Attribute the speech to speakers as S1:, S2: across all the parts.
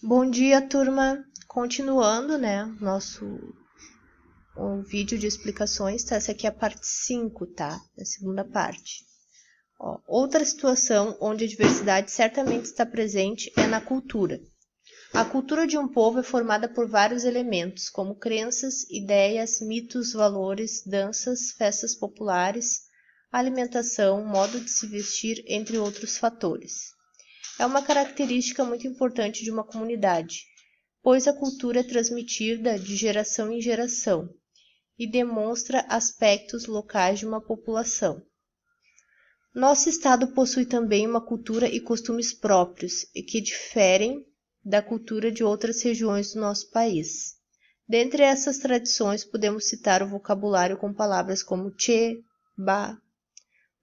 S1: Bom dia, turma! Continuando, né, o vídeo de explicações, tá? Essa aqui é a parte 5, tá? A segunda parte. Ó, outra situação onde a diversidade certamente está presente é na cultura. A cultura de um povo é formada por vários elementos, como crenças, ideias, mitos, valores, danças, festas populares, alimentação, modo de se vestir, entre outros fatores. É uma característica muito importante de uma comunidade, pois a cultura é transmitida de geração em geração e demonstra aspectos locais de uma população. Nosso estado possui também uma cultura e costumes próprios e que diferem da cultura de outras regiões do nosso país. Dentre essas tradições, podemos citar o vocabulário com palavras como tchê, ba,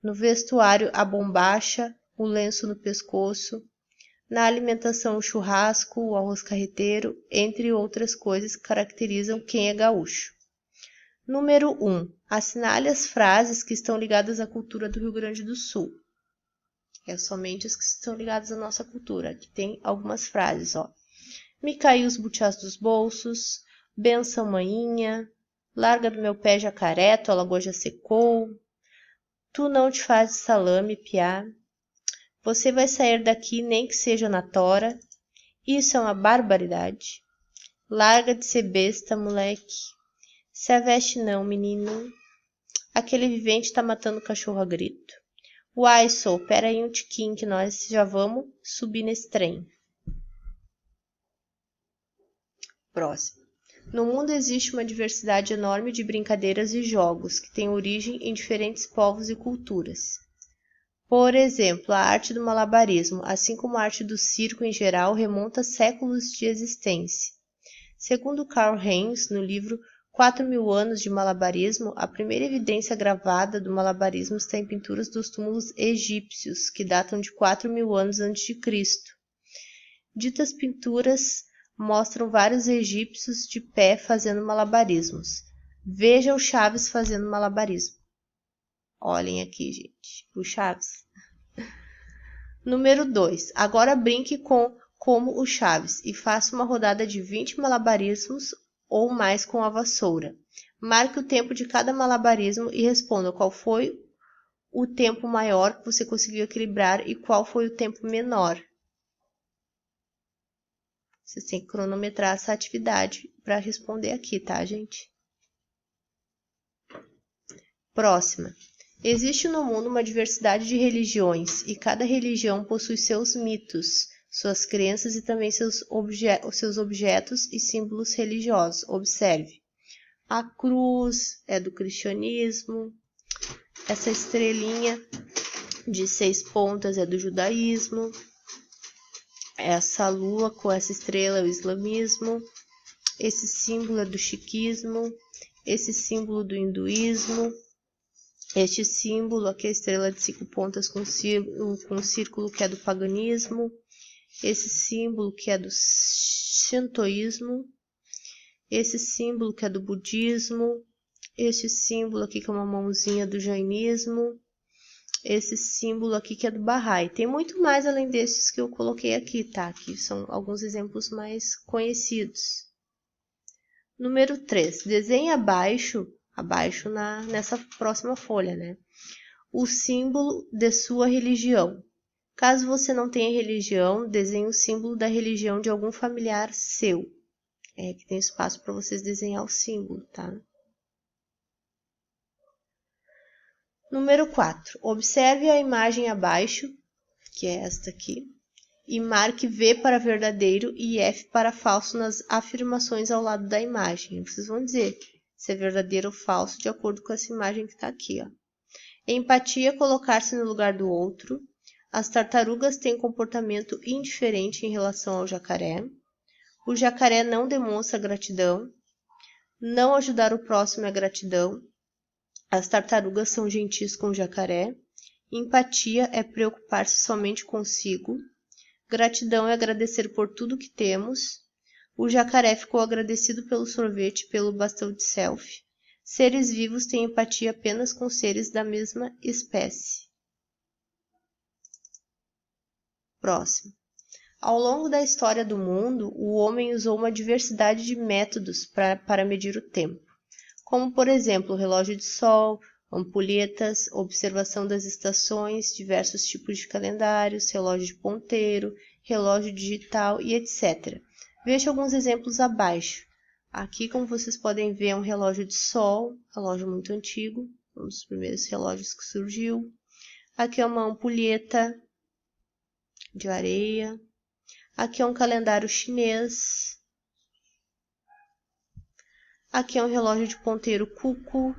S1: no vestuário a bombacha, o lenço no pescoço, na alimentação o churrasco, o arroz carreteiro, entre outras coisas que caracterizam quem é gaúcho. Número 1. Assinale as frases que estão ligadas à cultura do Rio Grande do Sul. É somente as que estão ligadas à nossa cultura. Aqui tem algumas frases, ó. Me caiu os butiás dos bolsos, benção maninha, larga do meu pé jacaré, tua lagoa já secou, tu não te fazes salame, piá, você vai sair daqui nem que seja na tora, isso é uma barbaridade. Larga de ser besta, moleque. Se aveste não, menino. Aquele vivente tá matando o cachorro a grito. Uai, sou, pera aí um tiquinho que nós já vamos subir nesse trem. Próximo. No mundo existe uma diversidade enorme de brincadeiras e jogos que têm origem em diferentes povos e culturas. Por exemplo, a arte do malabarismo, assim como a arte do circo em geral, remonta a séculos de existência. Segundo Karl Heinz, no livro 4.000 anos de malabarismo, a primeira evidência gravada do malabarismo está em pinturas dos túmulos egípcios, que datam de 4.000 anos a.C. Ditas pinturas mostram vários egípcios de pé fazendo malabarismos. Veja o Chaves fazendo malabarismo. Olhem aqui, gente, o Chaves. Número 2. Agora brinque como o Chaves e faça uma rodada de 20 malabarismos ou mais com a vassoura. Marque o tempo de cada malabarismo e responda qual foi o tempo maior que você conseguiu equilibrar e qual foi o tempo menor. Vocês têm que cronometrar essa atividade para responder aqui, tá, gente? Próxima. Existe no mundo uma diversidade de religiões e cada religião possui seus mitos, suas crenças e também seus objetos e símbolos religiosos. Observe. A cruz é do cristianismo, essa estrelinha de 6 pontas é do judaísmo, essa lua com essa estrela é o islamismo, esse símbolo é do sikhismo, esse símbolo do hinduísmo, este símbolo, aqui a estrela de 5 pontas com círculo que é do paganismo, esse símbolo que é do shintoísmo, esse símbolo que é do budismo, este símbolo aqui que é uma mãozinha do jainismo, esse símbolo aqui que é do Bahá'í. Tem muito mais além desses que eu coloquei aqui, tá? Aqui são alguns exemplos mais conhecidos. Número 3. Desenhe abaixo nessa próxima folha, né? O símbolo de sua religião. Caso você não tenha religião, desenhe o símbolo da religião de algum familiar seu. Que tem espaço para vocês desenhar o símbolo, tá? Número 4. Observe a imagem abaixo, que é esta aqui, e marque V para verdadeiro e F para falso nas afirmações ao lado da imagem. Vocês vão dizer se é verdadeiro ou falso de acordo com essa imagem que está aqui, ó. Empatia, colocar-se no lugar do outro. As tartarugas têm comportamento indiferente em relação ao jacaré. O jacaré não demonstra gratidão. Não ajudar o próximo é gratidão. As tartarugas são gentis com o jacaré. Empatia é preocupar-se somente consigo. Gratidão é agradecer por tudo que temos. O jacaré ficou agradecido pelo sorvete e pelo bastão de selfie. Seres vivos têm empatia apenas com seres da mesma espécie. Próximo. Ao longo da história do mundo, o homem usou uma diversidade de métodos para medir o tempo, como, por exemplo, o relógio de sol, ampulhetas, observação das estações, diversos tipos de calendários, relógio de ponteiro, relógio digital e etc. Veja alguns exemplos abaixo. Aqui, como vocês podem ver, é um relógio de sol, relógio muito antigo, um dos primeiros relógios que surgiu. Aqui é uma ampulheta de areia. Aqui é um calendário chinês. Aqui é um relógio de ponteiro cuco.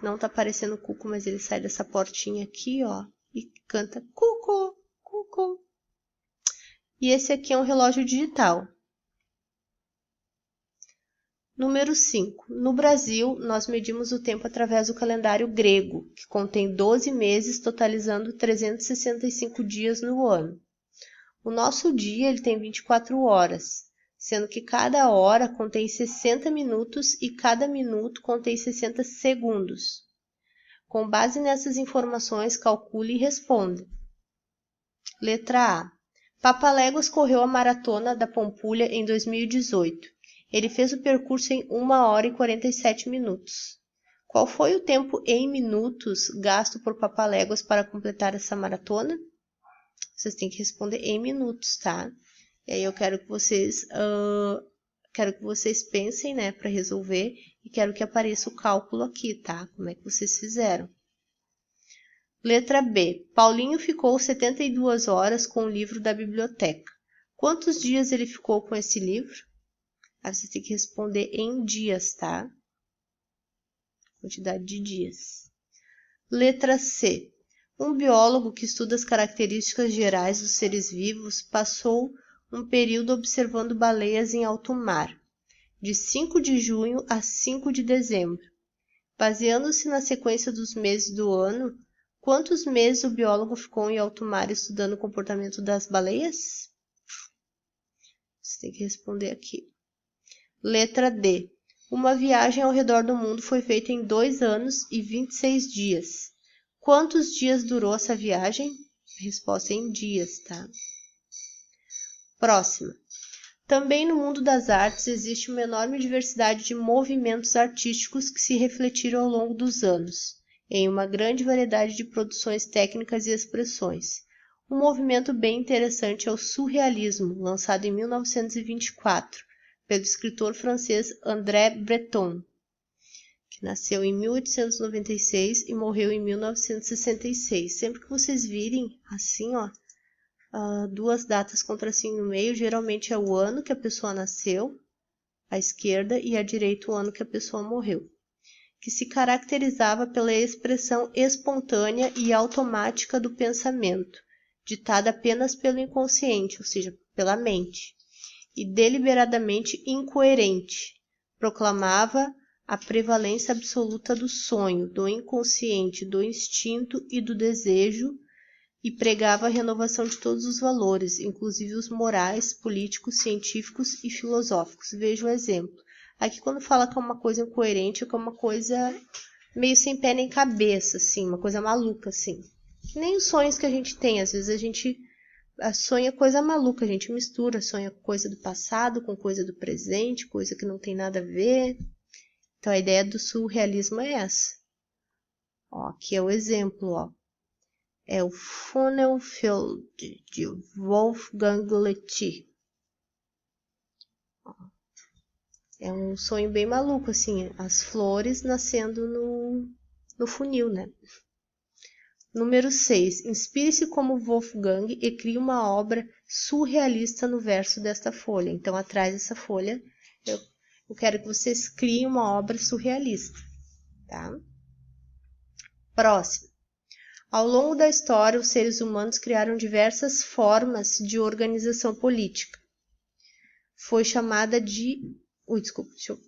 S1: Não tá parecendo cuco, mas ele sai dessa portinha aqui, ó, e canta cuco, cuco. E esse aqui é um relógio digital. Número 5. No Brasil, nós medimos o tempo através do calendário grego, que contém 12 meses, totalizando 365 dias no ano. O nosso dia ele tem 24 horas, sendo que cada hora contém 60 minutos e cada minuto contém 60 segundos. Com base nessas informações, calcule e responda. Letra A. Papaléguas correu a maratona da Pampulha em 2018. Ele fez o percurso em 1 hora e 47 minutos. Qual foi o tempo em minutos gasto por Papaléguas para completar essa maratona? Vocês têm que responder em minutos, tá? E aí eu quero que vocês pensem, né, para resolver, e quero que apareça o cálculo aqui, tá? Como é que vocês fizeram? Letra B. Paulinho ficou 72 horas com o livro da biblioteca. Quantos dias ele ficou com esse livro? Aí você tem que responder em dias, tá? Quantidade de dias. Letra C. Um biólogo que estuda as características gerais dos seres vivos passou um período observando baleias em alto mar, de 5 de junho a 5 de dezembro. Baseando-se na sequência dos meses do ano, quantos meses o biólogo ficou em alto mar estudando o comportamento das baleias? Você tem que responder aqui. Letra D. Uma viagem ao redor do mundo foi feita em 2 anos e 26 dias. Quantos dias durou essa viagem? Resposta em dias, tá? Próxima. Também no mundo das artes existe uma enorme diversidade de movimentos artísticos que se refletiram ao longo dos anos, em uma grande variedade de produções técnicas e expressões. Um movimento bem interessante é o surrealismo, lançado em 1924, pelo escritor francês André Breton, que nasceu em 1896 e morreu em 1966. Sempre que vocês virem assim, ó, 2 datas com tracinho no meio, geralmente é o ano que a pessoa nasceu, à esquerda, e à direita o ano que a pessoa morreu, que se caracterizava pela expressão espontânea e automática do pensamento, ditada apenas pelo inconsciente, ou seja, pela mente, e deliberadamente incoerente. Proclamava a prevalência absoluta do sonho, do inconsciente, do instinto e do desejo, e pregava a renovação de todos os valores, inclusive os morais, políticos, científicos e filosóficos. Veja o exemplo. Aqui quando fala que é uma coisa incoerente, é que é uma coisa meio sem pé nem cabeça, assim, uma coisa maluca, assim. Que nem os sonhos que a gente tem, às vezes a gente sonha coisa maluca, a gente mistura, sonha coisa do passado com coisa do presente, coisa que não tem nada a ver. Então a ideia do surrealismo é essa. Ó, aqui é o exemplo, ó. É o Funnelfield, de Wolfgang Letti. É um sonho bem maluco, assim, as flores nascendo no funil, né? Número 6. Inspire-se como Wolfgang e crie uma obra surrealista no verso desta folha. Então, atrás dessa folha, eu quero que vocês criem uma obra surrealista, tá? Próximo. Ao longo da história, os seres humanos criaram diversas formas de organização política. Foi chamada de... desculpa, deixa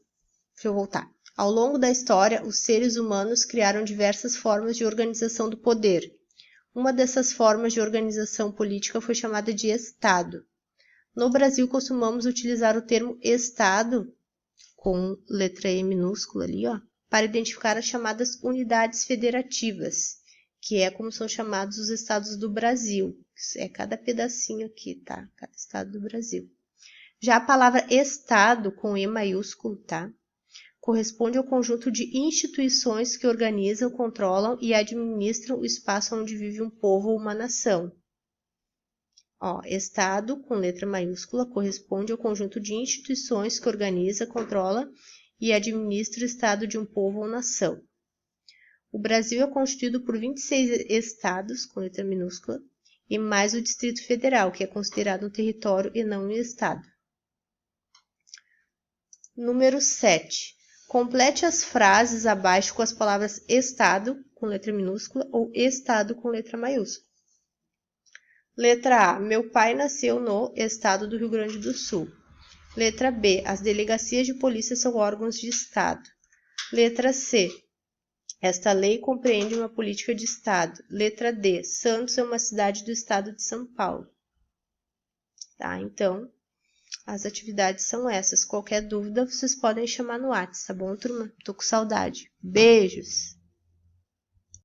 S1: eu voltar. Ao longo da história, os seres humanos criaram diversas formas de organização do poder. Uma dessas formas de organização política foi chamada de Estado. No Brasil, costumamos utilizar o termo Estado, com letra E minúscula ali, ó, para identificar as chamadas unidades federativas, que é como são chamados os estados do Brasil. É cada pedacinho aqui, tá? Cada estado do Brasil. Já a palavra estado, com E maiúsculo, tá? Corresponde ao conjunto de instituições que organizam, controlam e administram o espaço onde vive um povo ou uma nação. Ó, estado, com letra maiúscula, corresponde ao conjunto de instituições que organiza, controla e administra o estado de um povo ou nação. O Brasil é constituído por 26 estados, com letra minúscula, e mais o Distrito Federal, que é considerado um território e não um estado. Número 7. Complete as frases abaixo com as palavras estado, com letra minúscula, ou estado, com letra maiúscula. Letra A. Meu pai nasceu no estado do Rio Grande do Sul. Letra B. As delegacias de polícia são órgãos de estado. Letra C. Esta lei compreende uma política de estado. Letra D. Santos é uma cidade do estado de São Paulo. Tá? Então, as atividades são essas. Qualquer dúvida, vocês podem chamar no WhatsApp, tá bom, turma? Tô com saudade. Beijos!